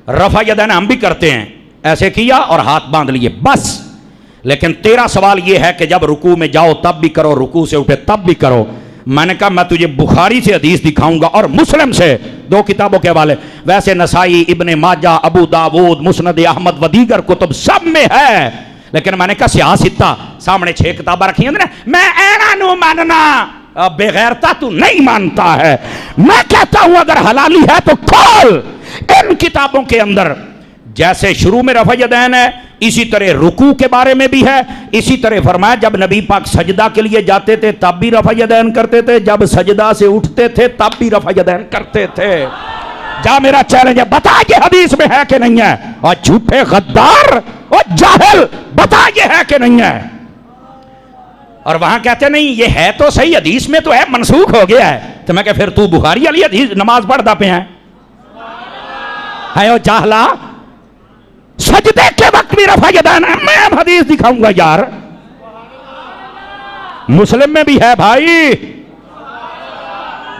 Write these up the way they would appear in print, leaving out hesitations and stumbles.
رفع یدین ہم بھی کرتے ہیں، ایسے کیا اور ہاتھ باندھ لیے بس، لیکن تیرا سوال یہ ہے کہ جب رکوع میں جاؤ تب بھی کرو، رکوع سے اٹھے تب بھی کرو۔ میں نے کہا میں تجھے بخاری سے حدیث دکھاؤں گا اور مسلم سے، دو کتابوں کے حوالے، ویسے نسائی، ابن ماجہ، ابو داود، مسند احمد و دیگر کتب سب میں ہے، لیکن میں نے کہا سیاستہ سامنے 6 کتابیں رکھی ہیں، میں اینا نو ماننا، بغیرتا تو نہیں مانتا ہے۔ میں کہتا ہوں اگر حلالی ہے تو کھول ان کتابوں کے اندر، جیسے شروع میں رفع یدین ہے اسی طرح رکوع کے بارے میں بھی ہے، اسی طرح فرمایا جب نبی پاک سجدہ کے لیے جاتے تھے تب بھی رفع یدین کرتے تھے، جب سجدہ سے اٹھتے تھے تب بھی رفع یدین کرتے تھے۔ جا میرا چیلنج ہے، بتا یہ حدیث میں ہے کہ نہیں ہے، اور جھوٹے غدار اور جاہل بتا یہ ہے کہ نہیں ہے۔ اور وہاں کہتے نہیں یہ ہے تو صحیح، حدیث میں تو ہے، منسوخ ہو گیا ہے، تو میں کہ پھر تو بخاری علی حدیث نماز پڑھتا پہ ہے او جاہلا، سجدے کے وقت بھی رفع یدین ہے، میں حدیث دکھاؤں گا یار، مسلم میں بھی ہے بھائی،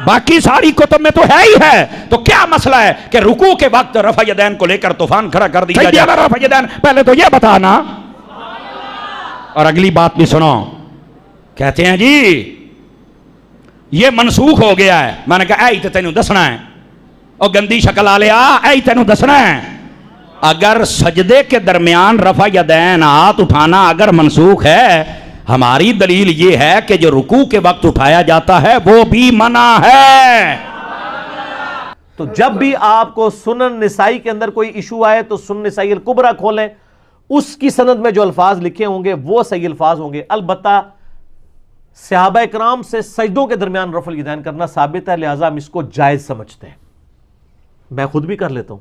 باقی ساری کتب میں تو ہے ہی ہے، تو کیا مسئلہ ہے کہ رکوع کے وقت رفع یدین کو لے کر طوفان کھڑا کر دیا جائے؟ رفع یدین پہلے تو یہ بتانا۔ اور اگلی بات بھی سنو، کہتے ہیں جی یہ منسوخ ہو گیا ہے، میں نے کہا اے تو تینوں دسنا ہے، اور گندی شکل آ لیا، اے تینوں دسنا ہے، اگر سجدے کے درمیان رفع یدین ہاتھ اٹھانا اگر منسوخ ہے، ہماری دلیل یہ ہے کہ جو رکوع کے وقت اٹھایا جاتا ہے وہ بھی منع ہے۔ تو جب بھی آپ کو سنن نسائی کے اندر کوئی ایشو آئے تو سنن نسائی الکبریٰ کھولیں، اس کی سند میں جو الفاظ لکھے ہوں گے وہ صحیح الفاظ ہوں گے۔ البتہ صحابہ کرام سے سجدوں کے درمیان رفع الیدین کرنا ثابت ہے، لہٰذا ہم اس کو جائز سمجھتے ہیں۔ میں خود بھی کر لیتا ہوں،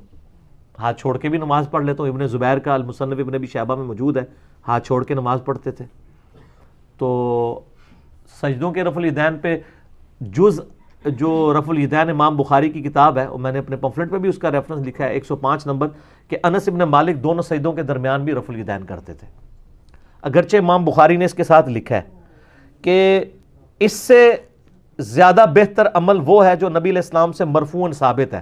ہاتھ چھوڑ کے بھی نماز پڑھ لیتا ہوں۔ ابن زبیر کا المصنف ابن ابی شیبہ میں موجود ہے، ہاتھ چھوڑ کے نماز پڑھتے تھے۔ تو سجدوں کے رفع الیدین پہ جز جو رفع الیدین امام بخاری کی کتاب ہے، اور میں نے اپنے پمفلٹ پہ بھی اس کا ریفرنس لکھا ہے 105 نمبر، کہ انس ابن مالک دونوں سجدوں کے درمیان بھی رفع الیدین کرتے تھے۔ اگرچہ امام بخاری نے اس کے ساتھ لکھا ہے کہ اس سے زیادہ بہتر عمل وہ ہے جو نبی علیہ السلام سے مرفوعاً ثابت ہے۔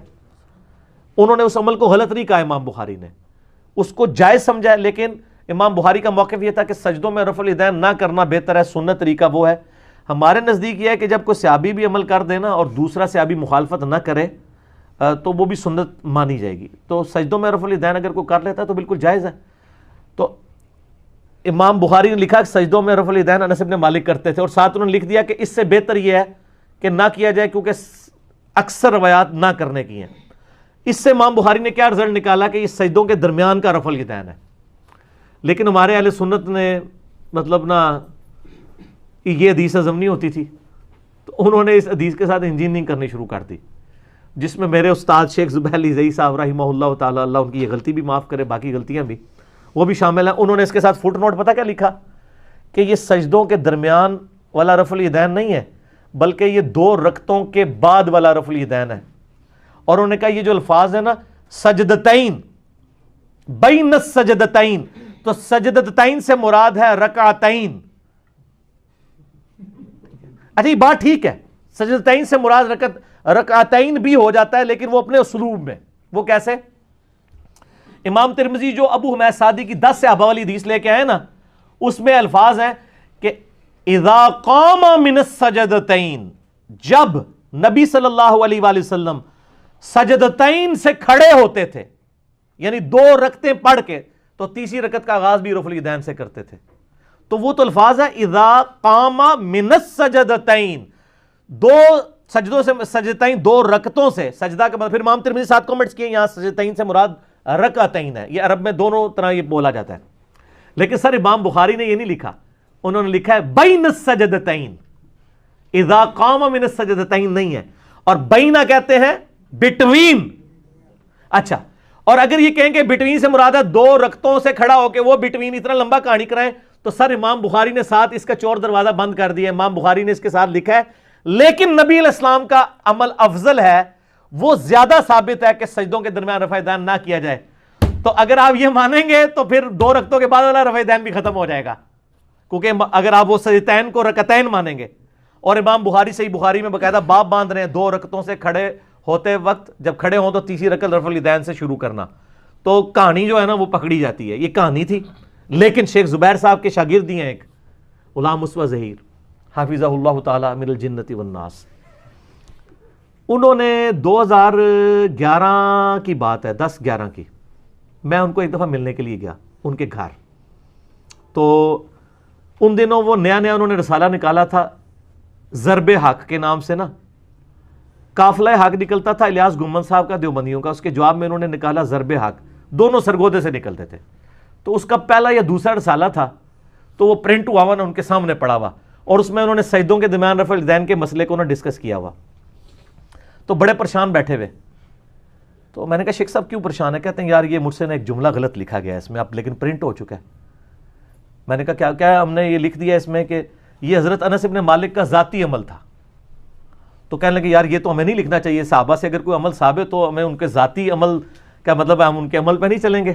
انہوں نے اس عمل کو غلط نہیں کہا، امام بخاری نے اس کو جائز سمجھا ہے، لیکن امام بخاری کا موقف یہ تھا کہ سجدوں میں رفع الیدین نہ کرنا بہتر ہے، سنت طریقہ وہ ہے۔ ہمارے نزدیک یہ ہے کہ جب کوئی صحابی بھی عمل کر دینا اور دوسرا صحابی مخالفت نہ کرے تو وہ بھی سنت مانی جائے گی۔ تو سجدوں میں رفع الیدین اگر کوئی کر لیتا ہے تو بالکل جائز ہے۔ تو امام بخاری نے لکھا کہ سجدوں میں رفع الیدین انس ابن مالک کرتے تھے، اور ساتھ انہوں نے لکھ دیا کہ اس سے بہتر یہ ہے کہ نہ کیا جائے، کیونکہ اکثر روایات نہ کرنے کی ہیں۔ اس سے امام بخاری نے کیا رزلٹ نکالا کہ یہ سجدوں کے درمیان کا رفع الیدین ہے، لیکن ہمارے اہل سنت نے مطلب نا یہ حدیث ہضم نہیں ہوتی تھی، تو انہوں نے اس حدیث کے ساتھ انجینئرنگ کرنی شروع کر دی، جس میں میرے استاد شیخ زبیر علی زئی صاحب رحمہ اللہ تعالی، اللہ ان کی یہ غلطی بھی معاف کرے، باقی غلطیاں بھی وہ بھی شامل ہیں۔ انہوں نے اس کے ساتھ فٹ نوٹ پتہ کیا لکھا کہ یہ سجدوں کے درمیان والا رفع الیدین نہیں ہے، بلکہ یہ 2 رکعتوں کے بعد والا رفع الیدین ہے۔ اور انہوں نے کہا یہ جو الفاظ ہے نا سجدتین، بین السجدتین، تو سجدتین سے مراد ہے رکعتین۔ اچھا یہ بات ٹھیک ہے، سجدتین سے مراد رکعتین بھی ہو جاتا ہے، لیکن وہ اپنے اسلوب میں، وہ کیسے؟ امام ترمذی جو ابو حمید سعدی کی 10 صحابہ والی حدیث لے کے آئے نا، اس میں الفاظ ہیں کہ اذا قام من السجدتین، جب نبی صلی اللہ علیہ وآلہ وسلم سجدتین سے کھڑے ہوتے تھے، یعنی 2 رکعتیں پڑھ کے، تو تیسری رکعت کا آغاز بھی رفع الیدین سے کرتے تھے۔ تو وہ تو الفاظ ہے اذا قام من السجدتین، 2 سجدوں سے، سجدتین 2 رکعتوں سے، سجدہ کا مطلب، پھر امام ترمذی ساتھ کمنٹس کیے یہاں سجدتین سے مراد رکعتین ہے، یہ عرب میں دونوں طرح یہ بولا جاتا ہے، لیکن سر امام بخاری نے یہ نہیں لکھا، انہوں نے لکھا ہے بین السجدتین، اذا قام من السجدتین نہیں ہے، اور بینا کہتے ہیں بٹوین۔ اچھا، اور اگر یہ کہیں کہ بٹوین سے مراد ہے 2 رکعتوں سے کھڑا ہو کے وہ بٹوین اتنا لمبا کہانی کرائیں، تو سر امام بخاری نے ساتھ اس کا چور دروازہ بند کر دیا۔ امام بخاری نے اس کے ساتھ لکھا ہے لیکن نبی علیہ السلام کا عمل افضل ہے، وہ زیادہ ثابت ہے کہ سجدوں کے درمیان رفع الیدین نہ کیا جائے۔ تو اگر آپ یہ مانیں گے تو پھر 2 رکعتوں کے بعد والا رفع الیدین بھی ختم ہو جائے گا، کیونکہ اگر آپ وہ سجدتین کو رکعتین مانیں گے، اور امام بخاری صحیح بخاری میں باقاعدہ باب باندھ رہے ہیں 2 رکعتوں سے کھڑے ہوتے وقت، جب کھڑے ہوں تو تیسری رکعت رفع الیدین سے شروع کرنا۔ تو کہانی جو ہے نا وہ پکڑی جاتی ہے. یہ کہانی تھی, لیکن شیخ زبیر صاحب کے شاگرد ہی ہیں ایک غلام مصطفیٰ ظہیر حافظہ اللہ تعالی من الجنت والناس. انہوں نے 2011 کی بات ہے, 10-11 کی, میں ان کو ایک دفعہ ملنے کے لیے گیا ان کے گھر. تو ان دنوں وہ نیا انہوں نے رسالہ نکالا تھا ضرب حق کے نام سے نا, قافلہ حق نکلتا تھا الیاس گمن صاحب کا دیوبندیوں کا, اس کے جواب میں انہوں نے نکالا ضرب حق, دونوں سرگودے سے نکلتے تھے. تو اس کا پہلا یا دوسرا رسالہ تھا, تو وہ پرنٹ ہوا ہوا نا ان کے سامنے پڑا ہوا, اور اس میں انہوں نے سجدوں کے درمیان رفع الیدین کے مسئلے کو ڈسکس کیا ہوا. تو بڑے پریشان بیٹھے ہوئے. تو میں نے کہا شیخ صاحب کیوں پریشان ہے؟ کہتے ہیں یار یہ مجھ سے ایک جملہ غلط لکھا گیا ہے اس میں, اب لیکن پرنٹ ہو چکا ہے. میں نے کہا کیا ہم نے یہ لکھ دیا اس میں کہ یہ حضرت انس ابن مالک کا ذاتی عمل تھا. تو کہنے لگے یار یہ تو ہمیں نہیں لکھنا چاہیے, صحابہ سے اگر کوئی عمل ثابت ہو ہمیں ان کے ذاتی عمل کا مطلب ہے ہم ان کے عمل پہ نہیں چلیں گے,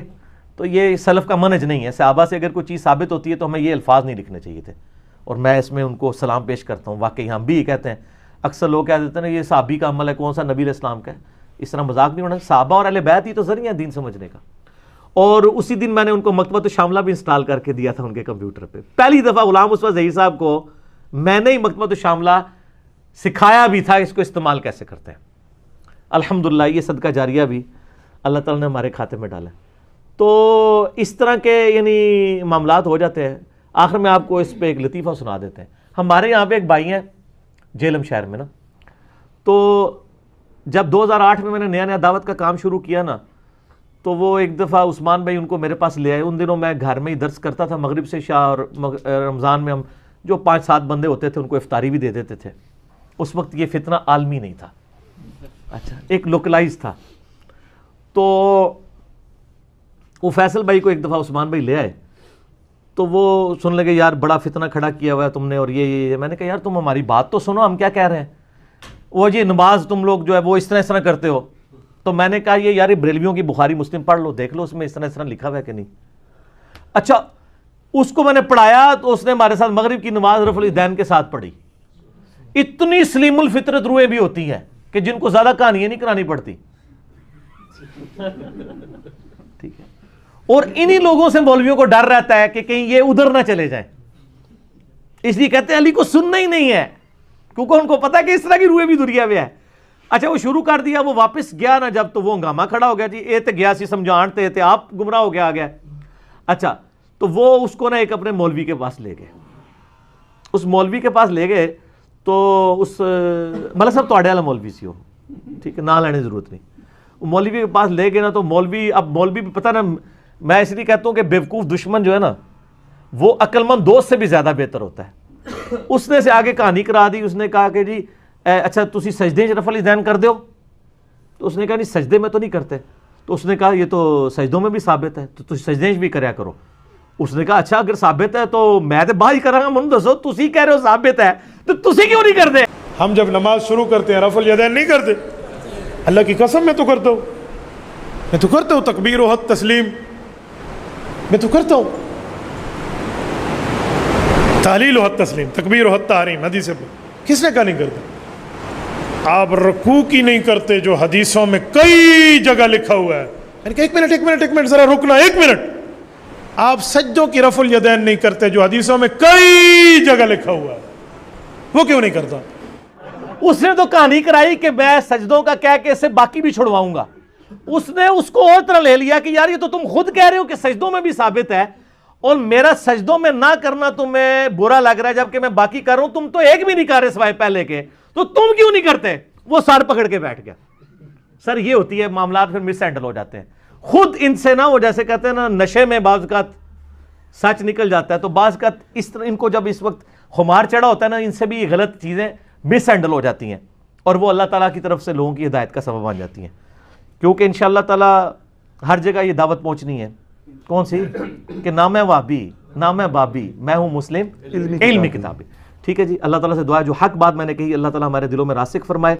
تو یہ سلف کا منہج نہیں ہے. صحابہ سے اگر کوئی چیز ثابت ہوتی ہے تو ہمیں یہ الفاظ نہیں لکھنے چاہیے تھے. اور میں اس میں ان کو سلام پیش کرتا ہوں, واقعی ہم بھی یہ کہتے ہیں. اکثر لوگ کہہ دیتے ہیں یہ صحابی کا عمل ہے, کون سا نبی علیہ السلام کا ہے, اس طرح مذاق نہیں ہونا. صحابہ اور اہل بیت ہی تو ذریعہ دین سمجھنے کا. اور اسی دن میں نے ان کو مکتبۃ الشاملہ بھی انسٹال کر کے دیا تھا ان کے کمپیوٹر پہ. پہلی دفعہ غلام مصطفیٰ ظہیر صاحب کو میں نے ہی مکتبۃ الشاملہ سکھایا بھی تھا اس کو استعمال کیسے کرتے ہیں. الحمدللہ یہ صدقہ جاریہ بھی اللہ تعالیٰ نے ہمارے کھاتے میں ڈالا. تو اس طرح کے یعنی معاملات ہو جاتے ہیں. آخر میں آپ کو اس پہ ایک لطیفہ سنا دیتے ہیں. ہمارے یہاں پہ ایک بھائی ہیں جیلم شہر میں نا, تو جب 2008 میں نے نیا دعوت کا کام شروع کیا نا, تو وہ ایک دفعہ عثمان بھائی ان کو میرے پاس لے آئے. ان دنوں میں گھر میں ہی درس کرتا تھا مغرب سے عشاء, اور رمضان میں ہم جو 5-7 بندے ہوتے تھے ان کو افطاری بھی دے دیتے تھے. اس وقت یہ فتنہ عالمی نہیں تھا, اچھا ایک لوکلائز تھا. تو وہ فیصل بھائی کو ایک دفعہ عثمان بھائی لے آئے, تو وہ سن لگے یار بڑا فتنہ کھڑا کیا ہوا ہے تم نے, اور یہ میں نے کہا یار تم ہماری بات تو سنو, ہم کیا کہہ رہے ہیں. وہ جی نماز تم لوگ جو ہے وہ اس طرح کرتے ہو. تو میں نے کہا یہ یار بریلویوں کی بخاری مسلم پڑھ لو, دیکھ لو اس میں اس طرح لکھا ہوا ہے کہ نہیں. اچھا اس کو میں نے پڑھایا تو اس نے ہمارے ساتھ مغرب کی نماز رفع الیدین کے ساتھ پڑھی. اتنی سلیم الفطرت روحیں بھی ہوتی ہیں کہ جن کو زیادہ کہانیاں نہیں کرانی پڑتی, ٹھیک ہے. اور انہی لوگوں سے مولویوں کو ڈر رہتا ہے کہ کہیں یہ ادھر نہ چلے جائیں, اس لیے کہتے ہیں علی کو سننا ہی نہیں ہے, کیونکہ ان کو پتا ہے کہ اس طرح کی روحیں بھی دنیا میں ہے. اچھا وہ شروع کر دیا, وہ واپس گیا نا جب, تو وہ ہنگامہ کھڑا ہو گیا جی اے تے گیا سی سمجھانتے تے آپ گمراہ ہو گیا آ گیا. اچھا تو وہ اس کو نا ایک اپنے مولوی کے پاس لے گئے. اس مولوی کے پاس لے گئے تو اس مطلب صاحب تو والا مولوی سی ہو, ٹھیک ہے, نہ لینے کی ضرورت نہیں. وہ مولوی کے پاس لے گئے نا, تو مولوی بھی پتہ نا, میں اس لیے کہتا ہوں کہ بیوقوف دشمن جو ہے نا وہ عقل مند دوست سے بھی زیادہ بہتر ہوتا ہے. اس نے سے آگے کہانی کرا دی. اس نے کہا کہ جی اچھا تسی سجدے رفع الیدین کر دیو. تو اس نے کہا نہیں سجدے میں تو نہیں کرتے. تو اس نے کہا یہ تو سجدوں میں بھی ثابت ہے, تو تسی سجدے بھی کریا کرو. اس نے کہا اچھا اگر ثابت ہے تو میں تو باہر کراں گا, من دسو تسی کہہ رہے ہو ثابت ہے تو تسی کیوں نہیں کرتے. ہم جب نماز شروع کرتے ہیں رفع الیدین نہیں کرتے. اللہ کی قسم میں تو کرتا ہوں, میں تو کرتا ہوں تکبیر و حد تسلیم, میں تو کرتا ہوں تحلیل و حد تسلیم, تکبیر و حد تحریم. حدیث پہ کس نے کہا نہیں کرتا؟ آپ رکوع کی نہیں کرتے جو حدیثوں میں کئی جگہ لکھا ہوا ہے. یعنی کہ ایک منٹ ذرا رکنا, 1 منٹ. آپ سجدوں کی رفع الیدین نہیں کرتے جو حدیثوں میں کئی جگہ لکھا ہوا ہے, وہ کیوں نہیں کرتا؟ اس نے تو کہانی کرائی کہ میں سجدوں کا کہہ کے اس سے باقی بھی چھڑواؤں گا. اس نے اس کو اور طرح لے لیا کہ یار یہ تو تم خود کہہ رہے ہو کہ سجدوں میں بھی ثابت ہے, اور میرا سجدوں میں نہ کرنا تمہیں برا لگ رہا ہے جبکہ میں باقی کر رہا ہوں. تم تو ایک بھی نہیں کر رہے سوائے پہلے کے, تو تم کیوں نہیں کرتے؟ وہ سر پکڑ کے بیٹھ گیا. سر یہ ہوتی ہے معاملات پھر مس ہینڈل ہو جاتے ہیں. خود ان سے نا وہ جیسے کہتے ہیں نا نشے میں بعض اوقات سچ نکل جاتا ہے, تو بعض اوقات اس طرح ان کو جب اس وقت خمار چڑھا ہوتا ہے نا, ان سے بھی غلط چیزیں مس ہینڈل ہو جاتی ہیں, اور وہ اللہ تعالیٰ کی طرف سے لوگوں کی ہدایت کا سبب بن جاتی ہیں. کیونکہ انشاءاللہ تعالیٰ ہر جگہ یہ دعوت پہنچنی ہے. کون سی؟ کہ نہ میں وہابی نہ میں بابی, میں ہوں مسلم علمی کتابی. ٹھیک ہے جی, اللہ تعالیٰ سے دعا ہے جو حق بات میں نے کہی اللہ تعالیٰ ہمارے دلوں میں راسخ فرمائے.